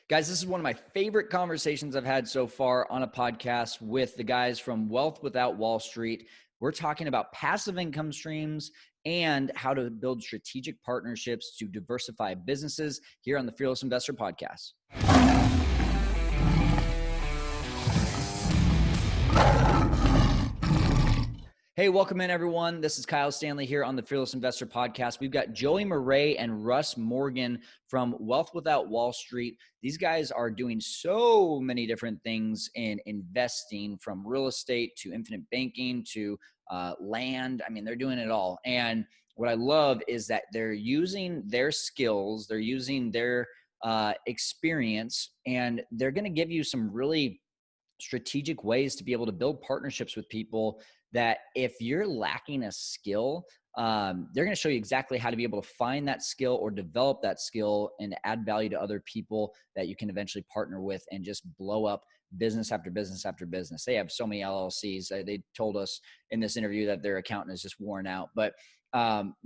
Guys, this is one of my favorite conversations I've had so far on a podcast with the guys from Wealth Without Wall Street. We're talking about passive income streams and how to build strategic partnerships to diversify businesses here on the Fearless Investor Podcast. Hey, welcome in, everyone. This is Kyle Stanley here on the Fearless Investor Podcast. We've got Joey Murray and Russ Morgan from Wealth Without Wall Street. These guys are doing so many different things in investing, from real estate to infinite banking to land. I mean, they're doing it all. And what I love is that they're using their skills, they're using their experience, and they're going to give you some really strategic ways to be able to build partnerships with people that if you're lacking a skill, they're going to show you exactly how to be able to find that skill or develop that skill and add value to other people that you can eventually partner with and just blow up business after business after business. They have so many LLCs. They told us in this interview that their accountant is just worn out. But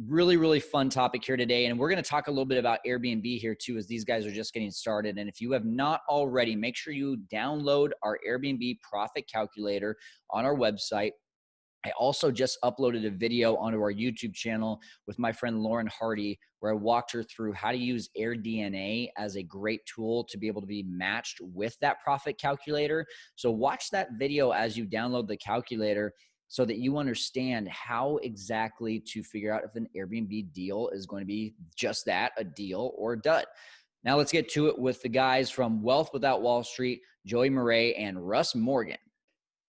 really, really fun topic here today. And we're going to talk a little bit about Airbnb here too, as these guys are just getting started. And if you have not already, make sure you download our Airbnb profit calculator on our website. I also just uploaded a video onto our YouTube channel with my friend Lauren Hardy, where I walked her through how to use AirDNA as a great tool to be able to be matched with that profit calculator. So watch that video as you download the calculator so that you understand how exactly to figure out if an Airbnb deal is going to be just that, a deal or a dud. Now let's get to it with the guys from Wealth Without Wall Street, Joey Murray and Russ Morgan.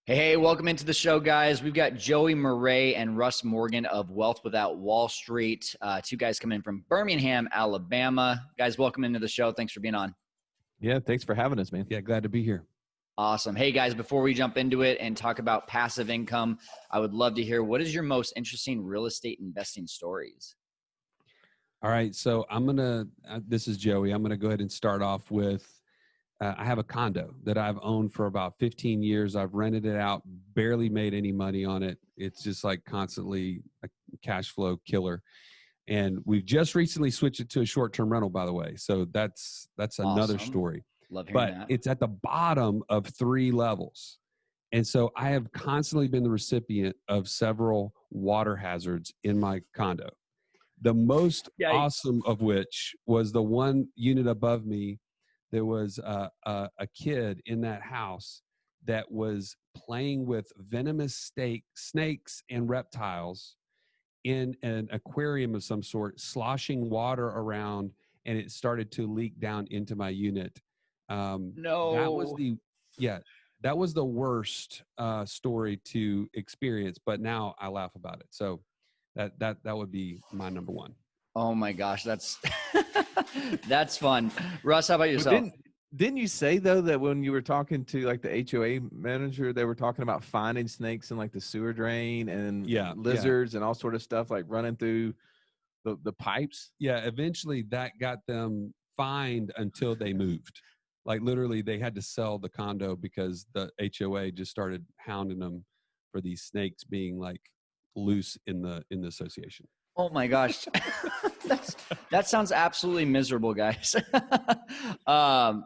Hey, welcome into the show, guys. We've got Joey Murray and Russ Morgan of Wealth Without Wall Street. Two guys coming in from Birmingham, Alabama. Guys, welcome into the show. Thanks for being on. Yeah, thanks for having us, man. Yeah, glad to be here. Awesome. Hey, guys, before we jump into it and talk about passive income, I would love to hear, what is your most interesting real estate investing stories? All right, so this is Joey. I'm going to go ahead and start off with, I have a condo that I've owned for about 15 years. I've rented it out, barely made any money on it. It's just like constantly a cash flow killer. And we've just recently switched it to a short-term rental, by the way. So that's another story. Love hearing that. It's at the bottom of 3 levels. And so I have constantly been the recipient of several water hazards in my condo. The most awesome of which was the one unit above me. There was a kid in that house that was playing with venomous snakes and reptiles in an aquarium of some sort, sloshing water around, and it started to leak down into my unit. No. That was the worst story to experience, but now I laugh about it. So that would be my number one. Oh my gosh, that's that's fun. Russ, how about yourself? Didn't you say though that when you were talking to like the HOA manager, they were talking about finding snakes in like the sewer drain and lizards and all sort of stuff like running through the pipes? Yeah, eventually that got them fined until they moved. Like literally they had to sell the condo because the HOA just started hounding them for these snakes being like loose in the association. Oh my gosh. That sounds absolutely miserable, guys. I'm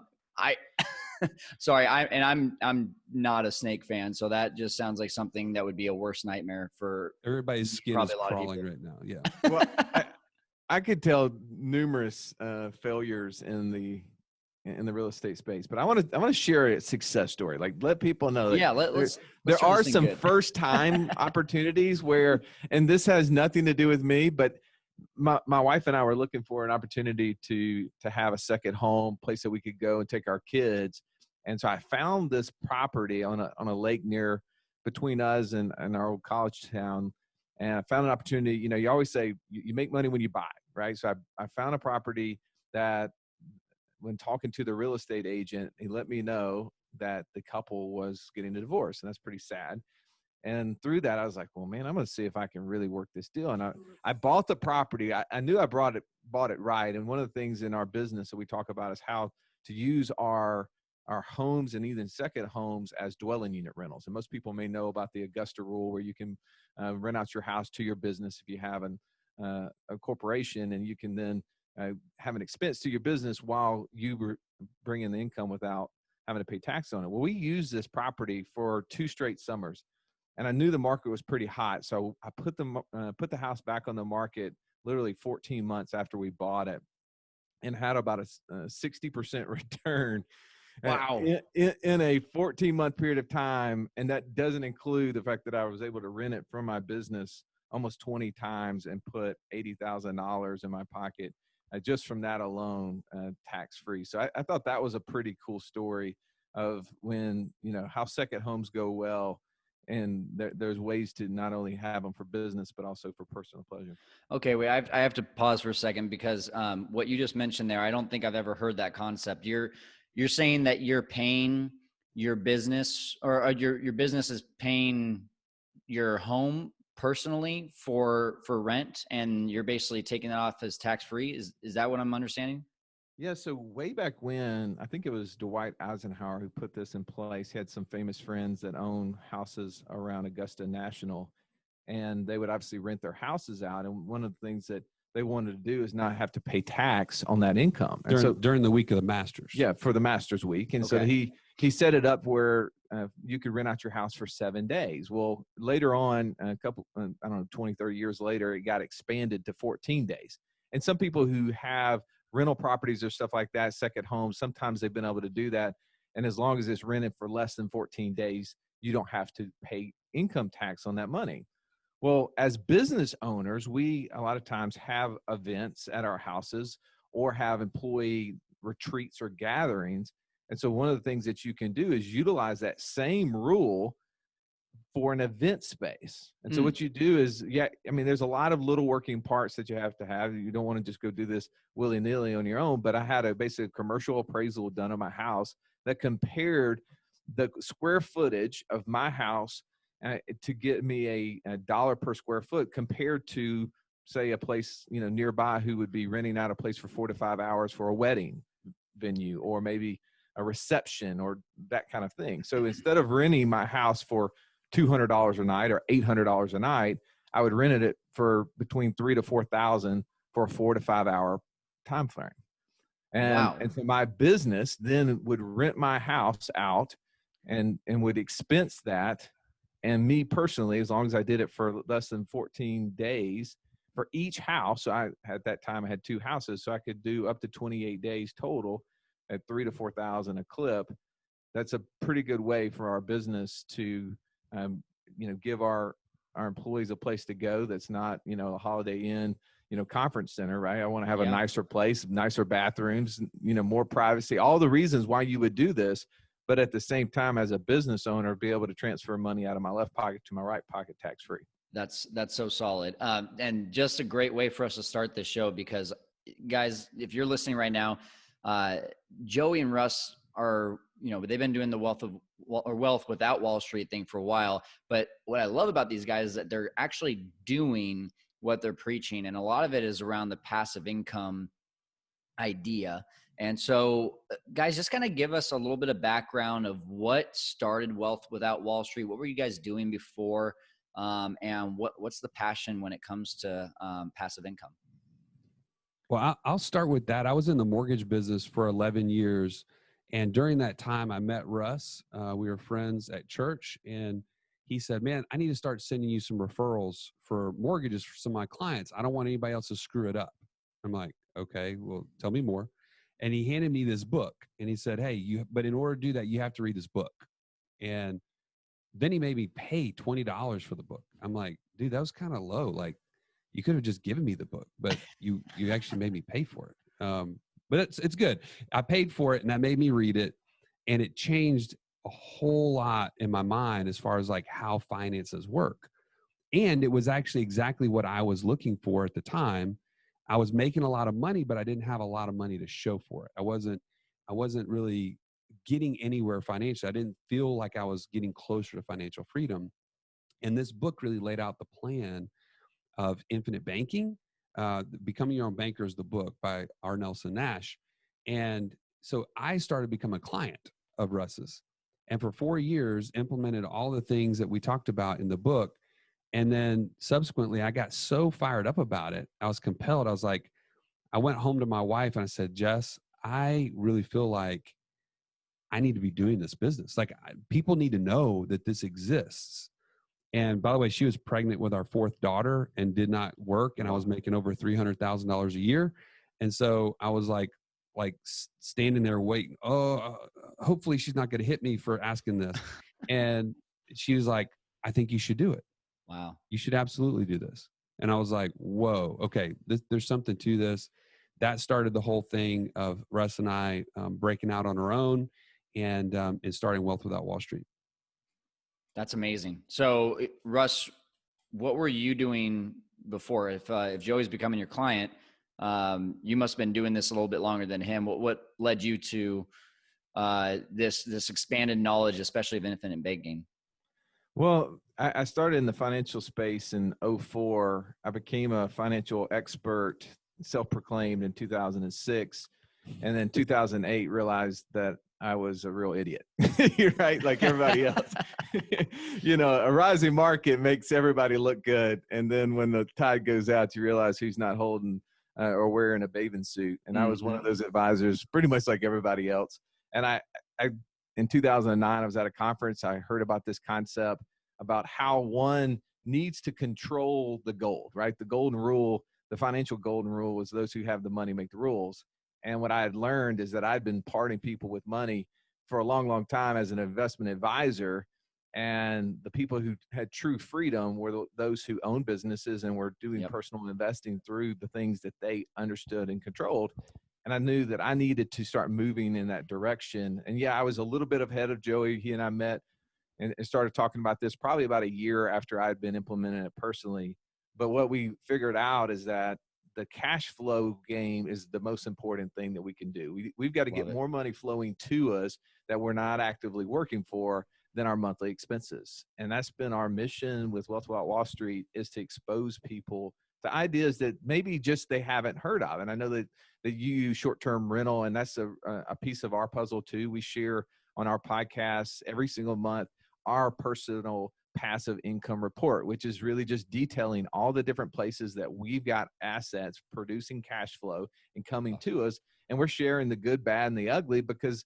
not a snake fan, so that just sounds like something that would be a worse nightmare for everybody's skin is crawling right now. Yeah. Well, I could tell numerous failures in the real estate space, but I want to share a success story. Like let people know that there are some first time opportunities where, and this has nothing to do with me, but my wife and I were looking for an opportunity to have a second home, place that we could go and take our kids. And so I found this property on a lake between us and our old college town. And I found an opportunity. You know, you always say you make money when you buy, right? So I found a property that, when talking to the real estate agent, he let me know that the couple was getting a divorce, and that's pretty sad. And through that, I was like, well, man, I'm going to see if I can really work this deal. And I bought the property. I knew I bought it right. And one of the things in our business that we talk about is how to use our homes and even second homes as dwelling unit rentals. And most people may know about the Augusta rule, where you can rent out your house to your business if you have a corporation, and you can then have an expense to your business while you were bringing the income without having to pay tax on it. Well, we used this property for 2 straight summers, and I knew the market was pretty hot. So I put the house back on the market literally 14 months after we bought it, and had about a 60% return. Wow. In a 14-month period of time. And that doesn't include the fact that I was able to rent it from my business almost 20 times and put $80,000 in my pocket just from that alone, tax-free. So I thought that was a pretty cool story of when, how second homes go well. And there's ways to not only have them for business, but also for personal pleasure. Okay, wait, I have to pause for a second because what you just mentioned there, I don't think I've ever heard that concept. You're saying that you're paying your business, or your business is paying your home personally for rent, and you're basically taking it off as tax-free. Is that what I'm understanding? Yeah, so way back when, I think it was Dwight Eisenhower who put this in place. He had some famous friends that own houses around Augusta National, and they would obviously rent their houses out. And one of the things that they wanted to do is not have to pay tax on that income. And during the week of the Masters. Yeah, for the Masters week. And so he set it up where you could rent out your house for 7 days. Well, later on, a couple, 20, 30 years later, it got expanded to 14 days. And some people who have rental properties or stuff like that, second homes, sometimes they've been able to do that. And as long as it's rented for less than 14 days, you don't have to pay income tax on that money. Well, as business owners, we a lot of times have events at our houses or have employee retreats or gatherings. And so one of the things that you can do is utilize that same rule for an event space. And so what you do is, there's a lot of little working parts that you have to have. You don't want to just go do this willy-nilly on your own. But I had a basic commercial appraisal done on my house that compared the square footage of my house to get me a dollar per square foot compared to, say, a place nearby who would be renting out a place for 4 to 5 hours for a wedding venue or maybe a reception or that kind of thing. So instead of renting my house for $200 a night or $800 a night, I would rent it for between $3,000 to $4,000 for a 4 to 5 hour time frame. And so my business then would rent my house out and would expense that. And me personally, as long as I did it for less than 14 days for each house, so I had 2 houses, so I could do up to 28 days total at $3,000 to $4,000 a clip. That's a pretty good way for our business to, give our employees a place to go. That's not, a Holiday Inn, conference center, right? I want to have a nicer place, nicer bathrooms, more privacy, all the reasons why you would do this. But at the same time, as a business owner, be able to transfer money out of my left pocket to my right pocket tax-free. That's so solid. And just a great way for us to start this show, because guys, if you're listening right now, Joey and Russ are, they've been doing the wealth without Wall Street thing for a while. But what I love about these guys is that they're actually doing what they're preaching. And a lot of it is around the passive income idea. And so, guys, just kind of give us a little bit of background of what started Wealth Without Wall Street. What were you guys doing before? And what's the passion when it comes to passive income? Well, I'll start with that. I was in the mortgage business for 11 years. And during that time, I met Russ. We were friends at church. And he said, man, I need to start sending you some referrals for mortgages for some of my clients. I don't want anybody else to screw it up. I'm like, okay, well, tell me more. And he handed me this book. And he said, hey, but in order to do that, you have to read this book. And then he made me pay $20 for the book. I'm like, dude, that was kind of low. Like, you could have just given me the book, but you actually made me pay for it. But it's good. I paid for it, and that made me read it, and it changed a whole lot in my mind as far as like how finances work. And it was actually exactly what I was looking for at the time. I was making a lot of money, but I didn't have a lot of money to show for it. I wasn't really getting anywhere financially. I didn't feel like I was getting closer to financial freedom. And this book really laid out the plan of infinite banking. Becoming Your Own Banker is the book by R. Nelson Nash. And so I started becoming a client of Russ's. And for 4 years, implemented all the things that we talked about in the book. And then subsequently, I got so fired up about it. I was compelled. I was like, I went home to my wife and I said, Jess, I really feel like I need to be doing this business. Like people need to know that this exists. And by the way, she was pregnant with our fourth daughter and did not work. And I was making over $300,000 a year. And so I was like standing there waiting. Oh, hopefully she's not going to hit me for asking this. And she was like, I think you should do it. Wow. You should absolutely do this. And I was like, whoa, okay, there's something to this. That started the whole thing of Russ and I breaking out on our own and starting Wealth Without Wall Street. That's amazing. So Russ, what were you doing before? If Joey's becoming your client, you must've been doing this a little bit longer than him. What led you to this expanded knowledge, especially of infinite banking? Well, I started in the financial space in 2004. I became a financial expert, self-proclaimed, in 2006. And then 2008 realized that I was a real idiot, right? Like everybody else. A rising market makes everybody look good. And then when the tide goes out, you realize who's not holding or wearing a bathing suit. And I was one of those advisors, pretty much like everybody else. And I in 2009, I was at a conference. I heard about this concept about how one needs to control the gold, right? The golden rule, the financial golden rule, was those who have the money make the rules. And what I had learned is that I'd been parting people with money for a long, long time as an investment advisor. And the people who had true freedom were those who owned businesses and were doing personal investing through the things that they understood and controlled. And I knew that I needed to start moving in that direction. And yeah, I was a little bit ahead of Joey. He and I met and started talking about this probably about a year after I'd been implementing it personally. But what we figured out is that the cash flow game is the most important thing that we can do. We've got to get more money flowing to us that we're not actively working for than our monthly expenses. And that's been our mission with Wealth Without Wall Street, is to expose people to ideas that maybe just they haven't heard of. And I know that you use short-term rental, and that's a piece of our puzzle too. We share on our podcasts every single month our personal passive income report, which is really just detailing all the different places that we've got assets producing cash flow and coming to us. And we're sharing the good, bad, and the ugly because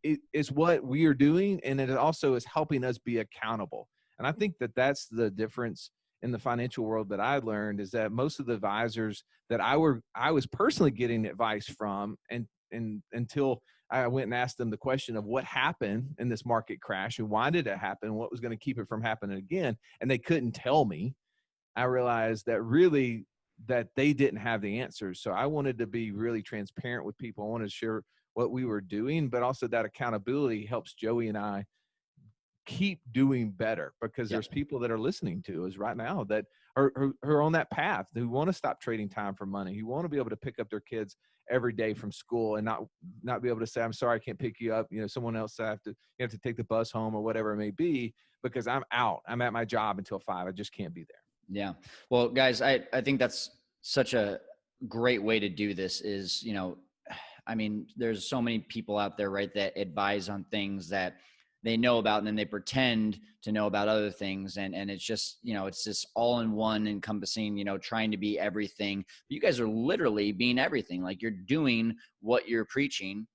it is what we are doing. And it also is helping us be accountable. And I think that that's the difference in the financial world that I learned, is that most of the advisors that I was personally getting advice from, and until I went and asked them the question of what happened in this market crash and why did it happen, what was going to keep it from happening again, and they couldn't tell me, I realized that really that they didn't have the answers. So I wanted to be really transparent with people. I wanted to share what we were doing, but also that accountability helps Joey and I keep doing better, because there's people that are listening to us right now that are on that path, who want to stop trading time for money, who want to be able to pick up their kids every day from school and not be able to say, I'm sorry, I can't pick you up. Someone else, you have to take the bus home or whatever it may be, because I'm at my job until 5. I just can't be there. Yeah. Well, guys, I think that's such a great way to do this is, there's so many people out there, right, that advise on things that they know about, and then they pretend to know about other things. And it's just, it's this all in one encompassing, trying to be everything. But you guys are literally being everything. Like, you're doing what you're preaching.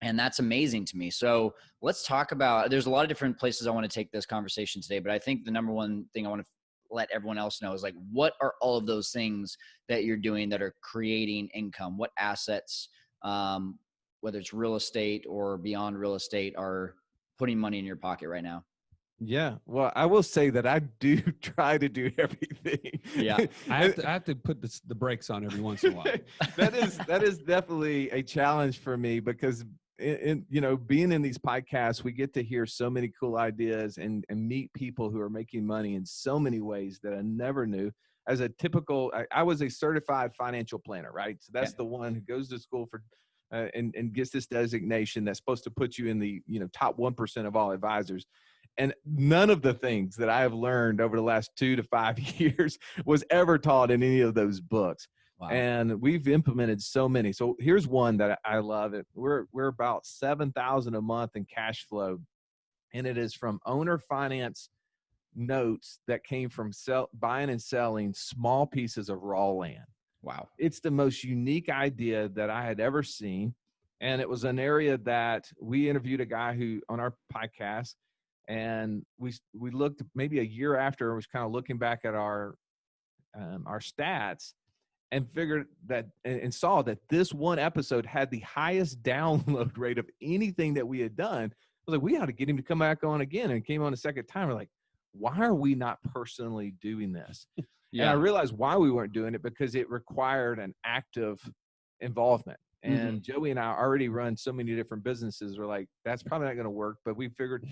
And that's amazing to me. So let's talk about, there's a lot of different places I want to take this conversation today, but I think the number one thing I want to let everyone else know is, like, what are all of those things that you're doing that are creating income? What assets, whether it's real estate or beyond real estate, are putting money in your pocket right now? Yeah. Well, I will say that I do try to do everything. Yeah. I have to put the brakes on every once in a while. That is definitely a challenge for me, because being in these podcasts, we get to hear so many cool ideas and meet people who are making money in so many ways that I never knew. As a typical, I was a certified financial planner, right? So that's the one who goes to school for and gets this designation that's supposed to put you in the top 1% of all advisors. And none of the things that I have learned over the last 2 to 5 years was ever taught in any of those books. Wow. And we've implemented so many. So here's one that I love. We're about $7,000 a month in cash flow, and it is from owner finance notes that came from buying and selling small pieces of raw land. Wow. It's the most unique idea that I had ever seen. And it was an area that we interviewed a guy who on our podcast, and we looked maybe a year after, was kind of looking back at our stats and figured that and saw that this one episode had the highest download rate of anything that we had done. I was like, we ought to get him to come back on again, and came on a second time. We're like, why are we not personally doing this? Yeah. And I realized why we weren't doing it, because it required an active involvement. And Joey and I already run so many different businesses. We're like, that's probably not going to work. But we figured,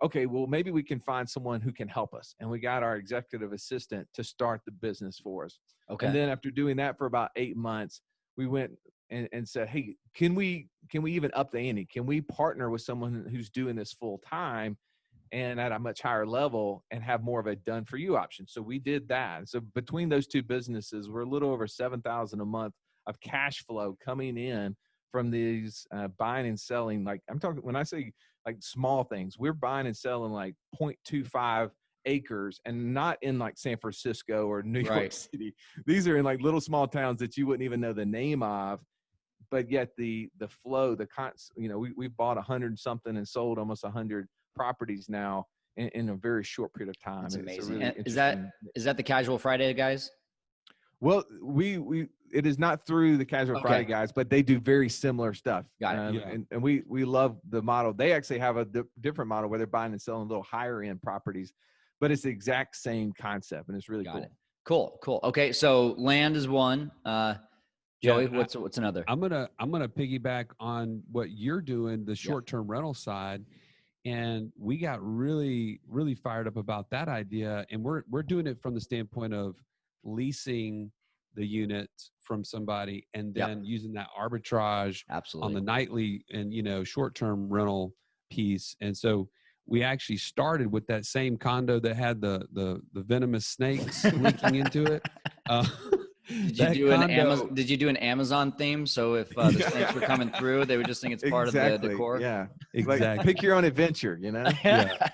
okay, well, maybe we can find someone who can help us. And we got our executive assistant to start the business for us. Okay. And then after doing that for about 8 months, we went and said, hey, can we even up the ante? Can we partner with someone who's doing this full time and at a much higher level and have more of a done for you option? So we did that. So between those two businesses, we're a little over $7,000 a month of cash flow coming in from these buying and selling. Like, I'm talking, when I say like small things, we're buying and selling like 0.25 acres, and not in like San Francisco or New York City. These are in like little small towns that you wouldn't even know the name of. But yet the flow, we've bought 100 something and sold almost 100 properties now in a very short period of time. That's amazing. Really, is that the Casual Friday guys? Well, it is not through the Casual Friday guys, but they do very similar stuff. Got it. And we love the model. They actually have a different model where they're buying and selling a little higher end properties, but it's the exact same concept, and it's really cool. Cool. Okay, so land is one. Joey, what's another? I'm gonna piggyback on what you're doing, the short-term rental side, and we got really, really fired up about that idea. And we're doing it from the standpoint of leasing the units from somebody and then using that arbitrage on the nightly and short-term rental piece. And so we actually started with that same condo that had the venomous snakes leaking into it. Did you do an Amazon theme? So if the snakes were coming through, they would just think it's part of the decor. Yeah, exactly. Like, pick your own adventure, Yeah.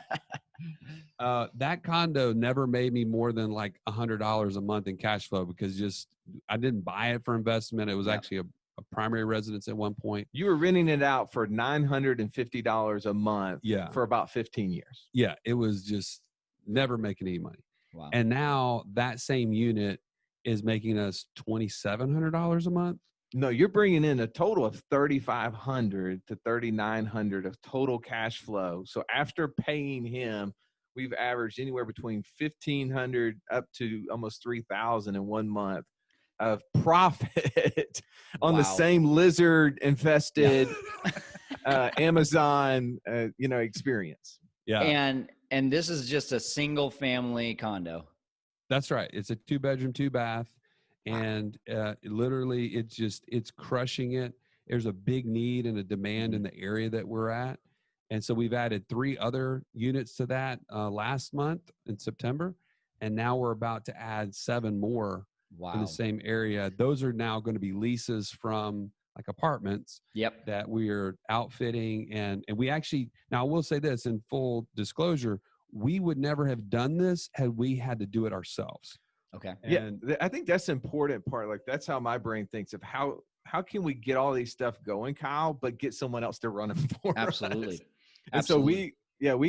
That condo never made me more than like $100 a month in cash flow, because I didn't buy it for investment. It was actually a primary residence at one point. You were renting it out for $950 a month for about 15 years. Yeah, it was just never making any money. Wow. And now that same unit is making us $2,700 a month. No, you're bringing in a total of $3,500 to $3,900 of total cash flow. So after paying him, we've averaged anywhere between $1,500 up to almost $3,000 in 1 month of profit on the same lizard infested Amazon experience. Yeah. And this is just a single family condo. That's right. It's a 2-bedroom, 2-bath. And literally it's crushing it. There's a big need and a demand in the area that we're at. And so we've added 3 other units to that last month in September. And now we're about to add 7 more in the same area. Those are now going to be leases from like apartments that we are outfitting. And we actually, now I will say this in full disclosure, we would never have done this had we had to do it ourselves. Okay. And I think that's the important part. Like, that's how my brain thinks of how can we get all these stuff going, Kyle, but get someone else to run them for us. And so we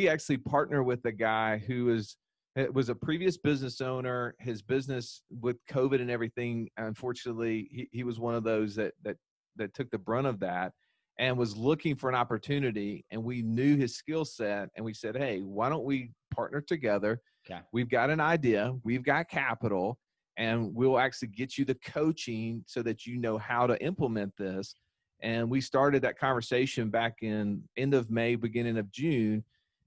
actually partner with a guy who was a previous business owner. His business with COVID and everything, unfortunately, he was one of those that took the brunt of that and was looking for an opportunity. And we knew his skill set, and we said, hey, why don't we partner together? Okay. We've got an idea, we've got capital, and we'll actually get you the coaching so that you know how to implement this. And we started that conversation back in end of May, beginning of June.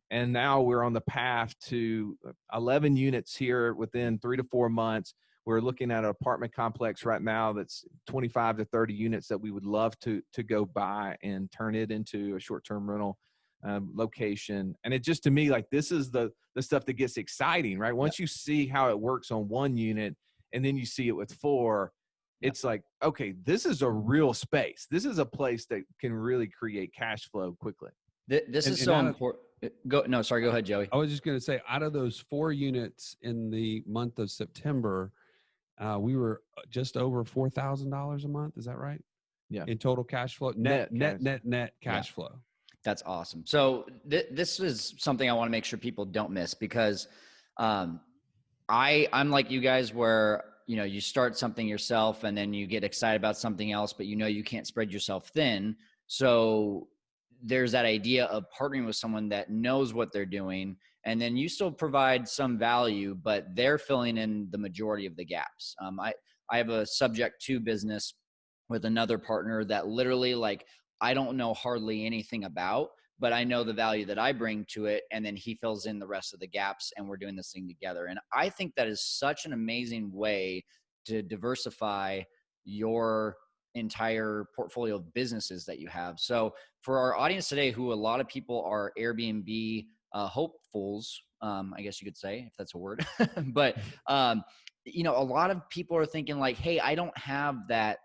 And now we're on the path to 11 units here within 3 to 4 months. We're looking at an apartment complex right now that's 25 to 30 units that we would love to go buy and turn it into a short-term rental location. And it just, to me, like, this is the stuff that gets exciting, right? Once you see how it works on 1 unit and then you see it with 4, it's like, okay, this is a real space. This is a place that can really create cash flow quickly. This is so important. Go ahead, Joey. I was just going to say, out of those 4 units in the month of September, we were just over $4,000 a month. Is that right? Yeah. In total cash flow, net cash flow. That's awesome. So this is something I want to make sure people don't miss, because I'm like you guys, where, you start something yourself and then you get excited about something else, but you can't spread yourself thin. So there's that idea of partnering with someone that knows what they're doing, and then you still provide some value, but they're filling in the majority of the gaps. I have a subject to business with another partner that literally, like, I don't know hardly anything about, but I know the value that I bring to it. And then he fills in the rest of the gaps, and we're doing this thing together. And I think that is such an amazing way to diversify your entire portfolio of businesses that you have. So for our audience today, who a lot of people are Airbnb hopefuls, I guess you could say, if that's a word, but a lot of people are thinking like, hey, I don't have that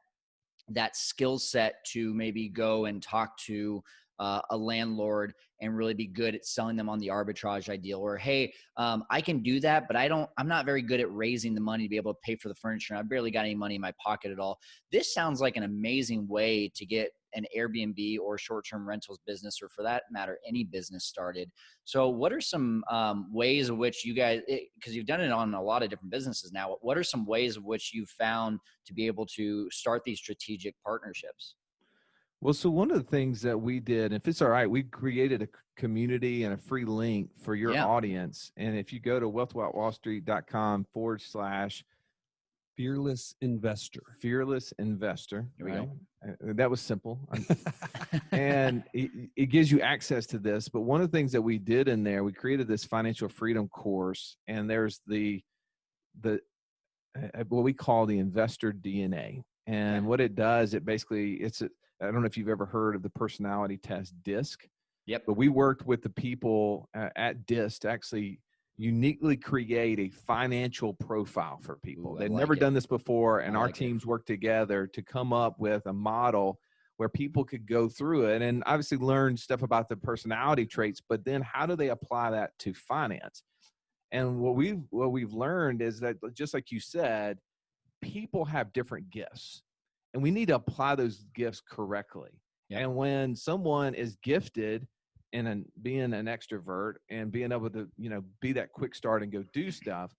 skill set to maybe go and talk to a landlord and really be good at selling them on the arbitrage ideal, or, hey, I can do that, but I'm not very good at raising the money to be able to pay for the furniture, and I barely got any money in my pocket at all. This sounds like an amazing way to get an Airbnb or short-term rentals business, or for that matter, any business started. So what are some ways of which you guys, because you've done it on a lot of different businesses now, what are some ways of which you've found to be able to start these strategic partnerships? Well, so one of the things that we did, if it's all right, we created a community and a free link for your audience. And if you go to wealthwithoutwallstreet.com/fearless investor. Here we go. That was simple. And it gives you access to this. But one of the things that we did in there, we created this financial freedom course, and there's the what we call the investor DNA. And what it does, it basically, I don't know if you've ever heard of the personality test DISC. Yep. But we worked with the people at DISC to actually uniquely create a financial profile for people. They'd never done this before, and our teams worked together to come up with a model where people could go through it and obviously learn stuff about the personality traits, but then how do they apply that to finance? And what we've learned is that, just like you said, people have different gifts, and we need to apply those gifts correctly. Yep. And when someone is gifted in being an extrovert and being able to, be that quick start and go do stuff,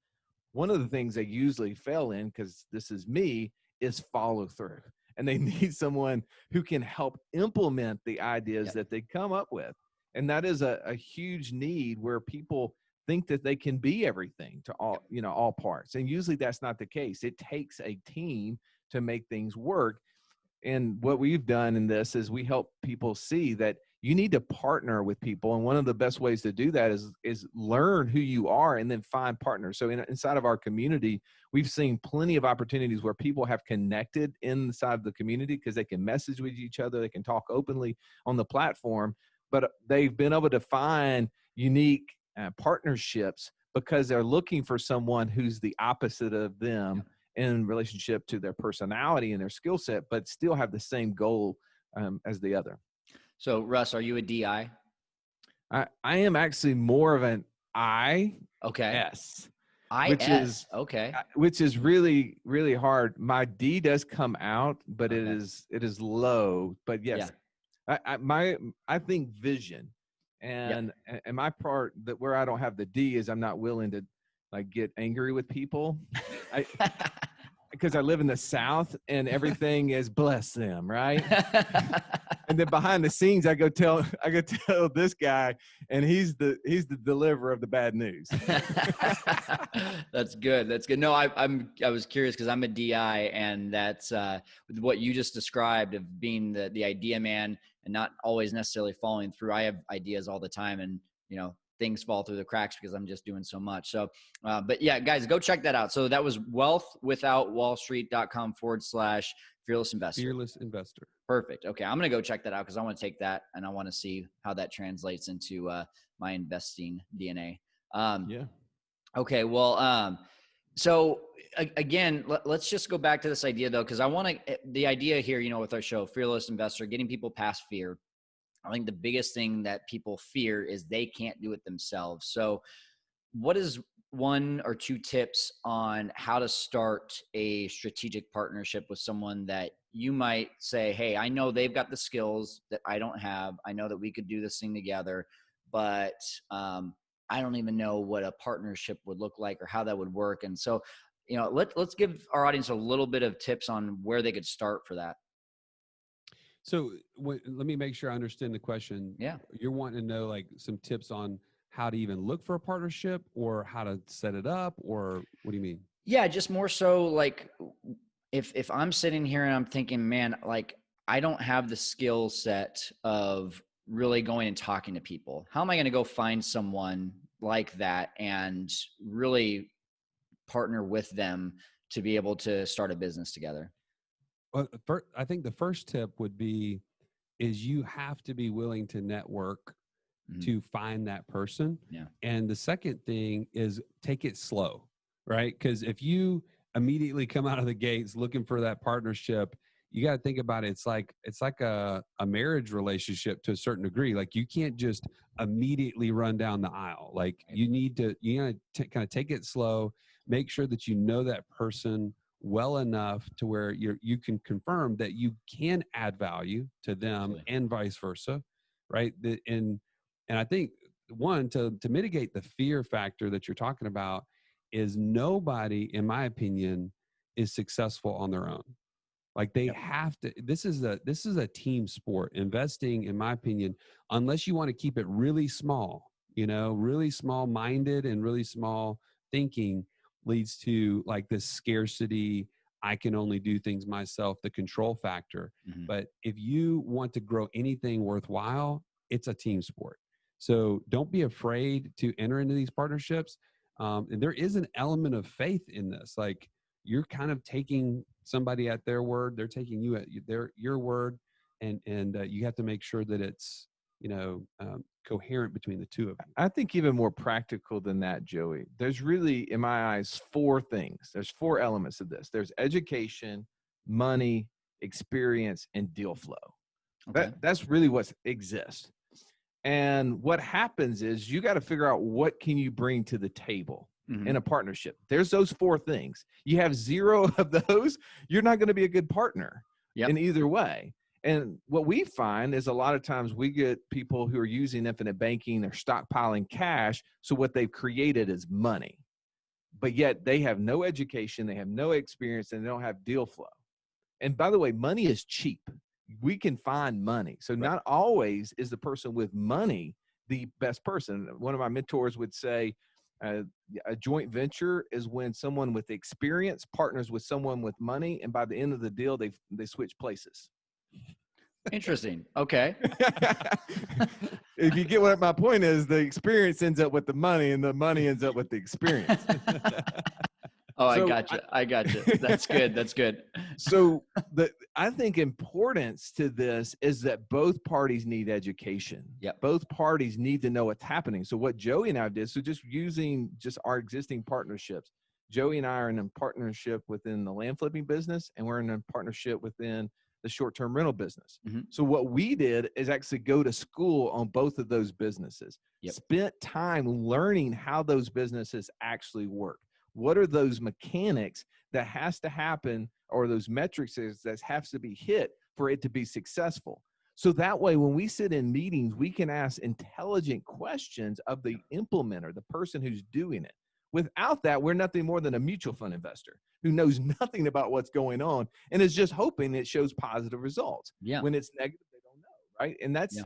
one of the things they usually fail in, because this is me, is follow through. And they need someone who can help implement the ideas that they come up with. And that is a huge need, where people think that they can be everything to all, all parts. And usually that's not the case. It takes a team to make things work. And what we've done in this is we help people see that you need to partner with people. And one of the best ways to do that is learn who you are and then find partners. So inside of our community, we've seen plenty of opportunities where people have connected inside of the community because they can message with each other. They can talk openly on the platform, but they've been able to find unique partnerships because they're looking for someone who's the opposite of them in relationship to their personality and their skill set, but still have the same goal as the other. So Russ, are you a DI? I am actually more of an IS. Which is really, really hard. My D does come out, but it is low. But yes, I think vision. And my part that where I don't have the D is I'm not willing to get angry with people. Because I live in the South and everything is bless them, right? And then behind the scenes, I go tell this guy, and he's the deliverer of the bad news. That's good. That's good. No, I was curious because I'm a DI, and that's what you just described of being the idea man and not always necessarily following through. I have ideas all the time, and things fall through the cracks because I'm just doing so much. So, but yeah, guys, go check that out. So that was wealthwithoutwallstreet.com/fearless investor. Fearless investor. Perfect. Okay. I'm going to go check that out because I want to take that and I want to see how that translates into my investing DNA. Okay. Well, so again, let's just go back to this idea though, because I want to, the idea here, with our show, Fearless Investor, getting people past fear. I think the biggest thing that people fear is they can't do it themselves. So what is one or two tips on how to start a strategic partnership with someone that you might say, hey, I know they've got the skills that I don't have. I know that we could do this thing together, but I don't even know what a partnership would look like or how that would work. And so, let's give our audience a little bit of tips on where they could start for that. So let me make sure I understand the question. Yeah. You're wanting to know like some tips on how to even look for a partnership or how to set it up, or what do you mean? Yeah, just more so like if I'm sitting here and I'm thinking, man, like I don't have the skill set of really going and talking to people. How am I going to go find someone like that and really partner with them to be able to start a business together? Well, I think the first tip would be is you have to be willing to network to find that person. Yeah. And the second thing is take it slow, right? Because if you immediately come out of the gates looking for that partnership, you got to think about it. It's like a marriage relationship to a certain degree. Like you can't just immediately run down the aisle. Like you need to kind of take it slow, make sure that you know that person well enough to where you can confirm that you can add value to them. Absolutely. And vice versa, right? And I think one, to mitigate the fear factor that you're talking about, is nobody, in my opinion, is successful on their own. Like they have to. This is a team sport. Investing, in my opinion, unless you want to keep it really small, really small minded and really small thinking, leads to like this scarcity. I can only do things myself, the control factor. But if you want to grow anything worthwhile, it's a team sport. So don't be afraid to enter into these partnerships. And there is an element of faith in this. Like you're kind of taking somebody at their word. They're taking you at your word. And you have to make sure that it's, coherent between the two of you. I think even more practical than that, Joey, there's really, in my eyes, four things. There's four elements of this. There's education, money, experience, and deal flow. Okay. That's really what exists. And what happens is you got to figure out what can you bring to the table in a partnership. There's those four things. You have zero of those, you're not going to be a good partner in either way. And what we find is a lot of times we get people who are using infinite banking, they're stockpiling cash. So what they've created is money, but yet they have no education, they have no experience, and they don't have deal flow. And by the way, money is cheap. We can find money. So not always is the person with money the best person. One of my mentors would say a joint venture is when someone with experience partners with someone with money, and by the end of the deal, they switch places. Interesting. Okay. If you get what my point is, the experience ends up with the money and the money ends up with the experience. Oh, so I got you. That's good. That's good. So I think importance to this is that both parties need education. Yep. Both parties need to know what's happening. So what Joey and I did, so just using just our existing partnerships, Joey and I are in a partnership within the land flipping business, and we're in a partnership within the short-term rental business. So what we did is actually go to school on both of those businesses, spent time learning how those businesses actually work. What are those mechanics that has to happen, or those metrics that has to be hit for it to be successful? So that way, when we sit in meetings, we can ask intelligent questions of the implementer, the person who's doing it. Without that, we're nothing more than a mutual fund investor who knows nothing about what's going on and is just hoping it shows positive results. Yeah. When it's negative, they don't know, right? And that's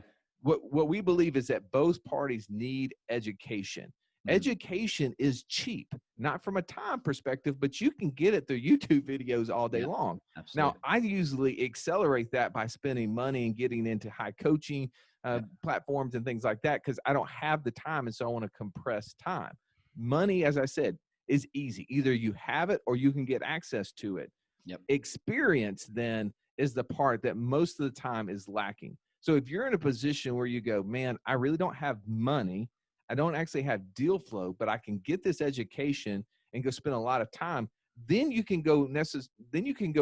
what we believe is that both parties need education. Education is cheap, not from a time perspective, but you can get it through YouTube videos all day long. Absolutely. Now, I usually accelerate that by spending money and getting into high coaching platforms and things like that because I don't have the time, and so I want to compress time. Money, as I said, is easy. Either you have it or you can get access to it. Experience, then, is the part that most of the time is lacking. So if you're in a position where you go, man, I really don't have money, I don't actually have deal flow, but I can get this education and go spend a lot of time, then you can go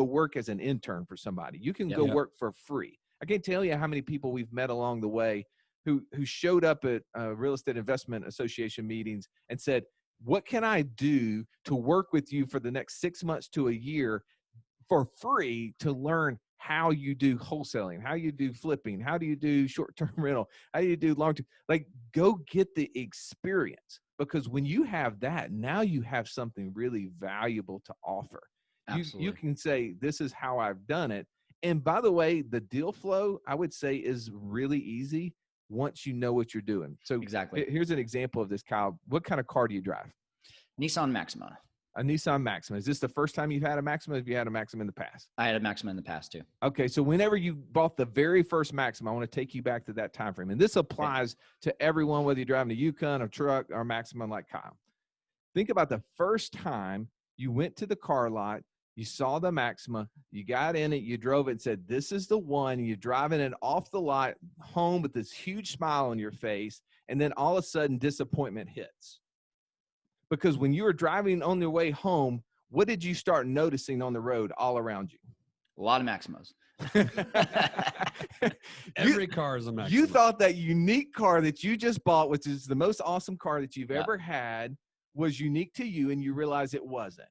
work as an intern for somebody. You can go work for free. I can't tell you how many people we've met along the way who showed up at Real Estate Investment Association meetings and said, what can I do to work with you for the next 6 months to a year for free to learn how you do wholesaling, how you do flipping, how do you do short-term rental, how do you do long-term, like go get the experience, because when you have that, now you have something really valuable to offer. You can say, this is how I've done it. And by the way, the deal flow, I would say, is really easy once you know what you're doing. So exactly. Here's an example of this, Kyle. What kind of car do you drive? Nissan Maxima. A Nissan Maxima. Is this the first time you've had a Maxima? Have you had a Maxima in the past? I had a Maxima in the past too. Okay, so whenever you bought the very first Maxima, I want to take you back to that time frame. And this applies to everyone, whether you're driving a Yukon, a truck, or a Maxima like Kyle. Think about the first time you went to the car lot, you saw the Maxima, you got in it, you drove it and said, this is the one. You're driving it off the lot home with this huge smile on your face, and then all of a sudden disappointment hits. Because when you were driving on your way home, what did you start noticing on the road all around you? A lot of Maximas. Every car is a Maxima. You thought that unique car that you just bought, which is the most awesome car that you've ever had, was unique to you, and you realize it wasn't.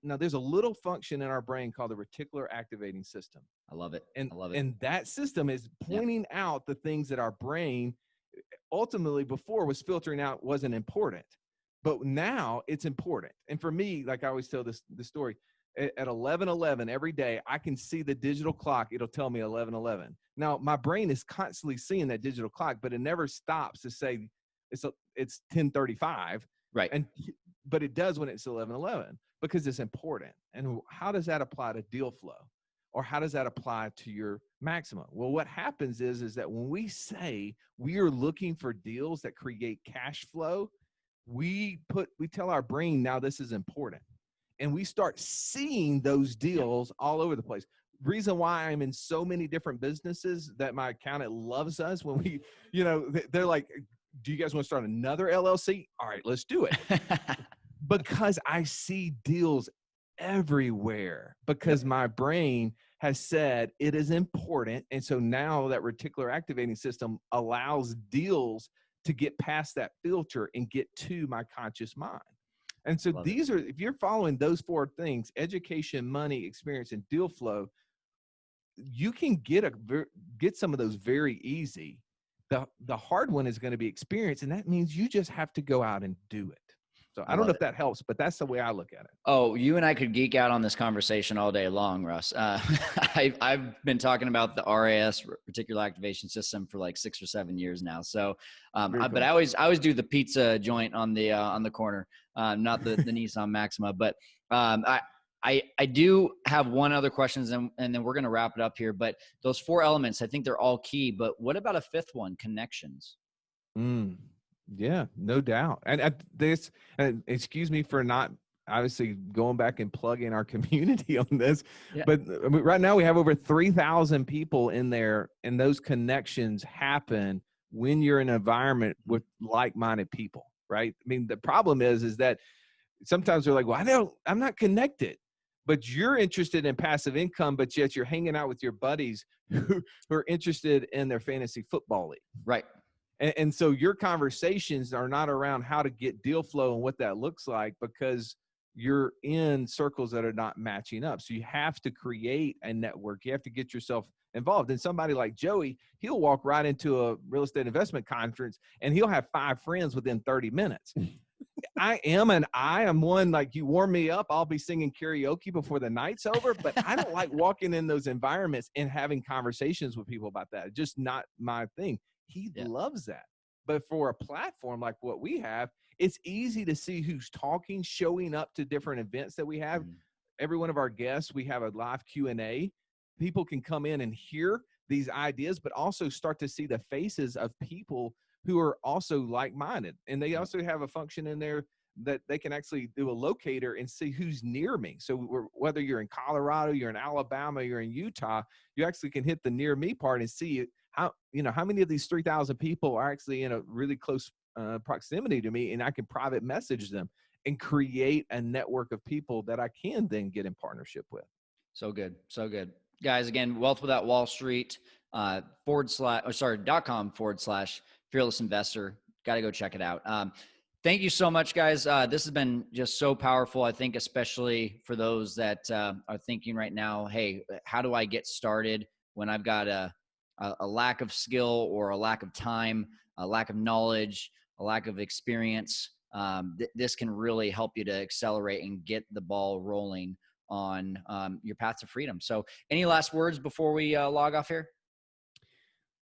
Now, there's a little function in our brain called the reticular activating system. I love it. And, I love it. And that system is pointing out the things that our brain ultimately before was filtering out wasn't important. But now it's important. And for me, like I always tell this story, at 11:11 every day, I can see the digital clock. It'll tell me 11:11. Now, my brain is constantly seeing that digital clock, but it never stops to say it's 10:35. Right. But it does when it's 11:11 because it's important. And how does that apply to deal flow? Or how does that apply to your Maxima? Well, what happens is that when we say we are looking for deals that create cash flow, we tell our brain, now this is important. And we start seeing those deals all over the place. Reason why I'm in so many different businesses that my accountant loves us when we, they're like, do you guys want to start another LLC? All right, let's do it. Because I see deals everywhere because my brain has said it is important. And so now that reticular activating system allows deals to get past that filter and get to my conscious mind. And so if you're following those four things, education, money, experience, and deal flow, you can get some of those very easy. The hard one is going to be experience. And that means you just have to go out and do it. So I don't know if that helps, but that's the way I look at it. Oh, you and I could geek out on this conversation all day long, Russ. I've been talking about the RAS, Reticular Activation System, for like 6 or 7 years now. So, cool. But I always do the pizza joint on the corner, not the Nissan Maxima. But I do have one other question, and then we're going to wrap it up here. But those 4 elements, I think they're all key. But what about a 5th one? Connections. Yeah, no doubt. And excuse me for not obviously going back and plugging our community on this, but right now we have over 3,000 people in there, and those connections happen when you're in an environment with like-minded people, right? I mean, the problem is that sometimes they're like, well, I'm not connected, but you're interested in passive income, but yet you're hanging out with your buddies who are interested in their fantasy football league. Right. And so your conversations are not around how to get deal flow and what that looks like, because you're in circles that are not matching up. So you have to create a network. You have to get yourself involved. And somebody like Joey, he'll walk right into a real estate investment conference and he'll have 5 friends within 30 minutes. I am one, like, you warm me up, I'll be singing karaoke before the night's over, but I don't like walking in those environments and having conversations with people about that. Just not my thing. He loves that. But for a platform like what we have, it's easy to see who's talking, showing up to different events that we have. Every one of our guests, we have a live Q&A. People can come in and hear these ideas, but also start to see the faces of people who are also like-minded. And they also have a function in there that they can actually do a locator and see who's near me. So whether you're in Colorado, you're in Alabama, you're in Utah, you actually can hit the near me part and see how many of these 3,000 people are actually in a really close proximity to me, and I can private message them and create a network of people that I can then get in partnership with. So good. So good. Guys, again, Wealth Without Wall Street, .com/fearless investor. Got to go check it out. Thank you so much, guys. This has been just so powerful. I think, especially for those that are thinking right now, hey, how do I get started when I've got a lack of skill or a lack of time, a lack of knowledge, a lack of experience? This can really help you to accelerate and get the ball rolling on your path to freedom. So, any last words before we log off here?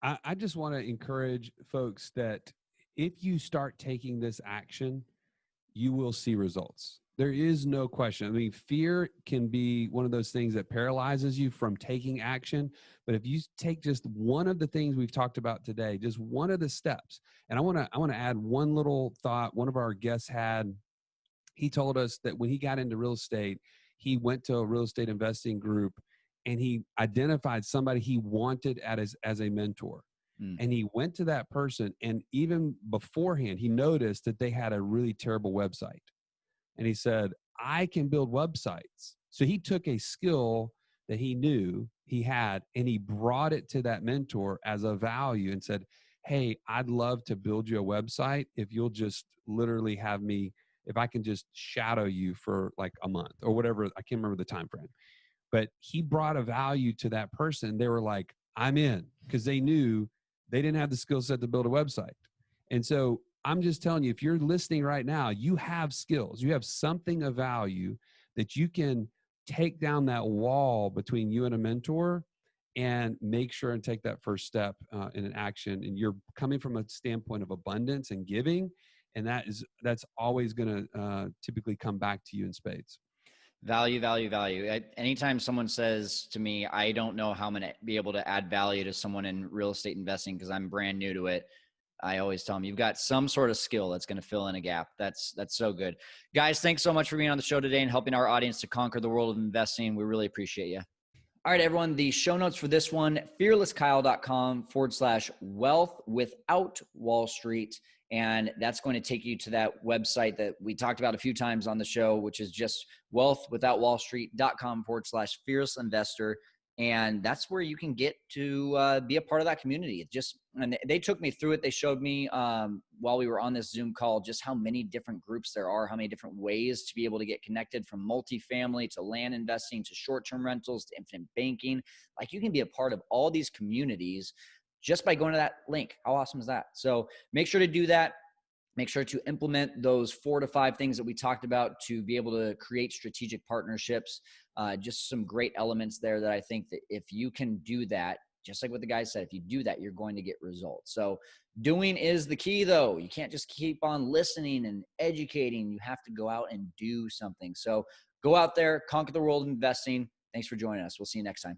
I just want to encourage folks that if you start taking this action, you will see results. There is no question. I mean, fear can be one of those things that paralyzes you from taking action. But if you take just one of the things we've talked about today, just one of the steps, and I want to add one little thought. One of our guests had, he told us that when he got into real estate, he went to a real estate investing group and he identified somebody he wanted as a mentor. And he went to that person, and even beforehand, he noticed that they had a really terrible website. And he said, I can build websites. So he took a skill that he knew he had, and he brought it to that mentor as a value and said, hey, I'd love to build you a website if you'll just literally have me, if I can just shadow you for like a month or whatever. I can't remember the time frame. But he brought a value to that person. They were like, I'm in, because they knew they didn't have the skill set to build a website. And so I'm just telling you, if you're listening right now, you have skills, you have something of value that you can take down that wall between you and a mentor and make sure and take that first step in an action. And you're coming from a standpoint of abundance and giving. And that's always going to typically come back to you in spades. Value, value, value. Anytime someone says to me, I don't know how I'm going to be able to add value to someone in real estate investing because I'm brand new to it, I always tell them, you've got some sort of skill that's going to fill in a gap. That's so good. Guys, thanks so much for being on the show today and helping our audience to conquer the world of investing. We really appreciate you. All right, everyone, the show notes for this one, fearlesskyle.com/wealth without Wall Street. And that's going to take you to that website that we talked about a few times on the show, which is just wealthwithoutwallstreet.com/fearless investor. And that's where you can get to be a part of that community. And they took me through it. They showed me while we were on this Zoom call just how many different groups there are, how many different ways to be able to get connected, from multifamily to land investing to short-term rentals to infinite banking. Like, you can be a part of all these communities just by going to that link. How awesome is that? So make sure to do that. Make sure to implement those 4 to 5 things that we talked about to be able to create strategic partnerships. Just some great elements there that I think that if you can do that, just like what the guy said, if you do that, you're going to get results. So doing is the key, though. You can't just keep on listening and educating. You have to go out and do something. So go out there, conquer the world of investing. Thanks for joining us. We'll see you next time.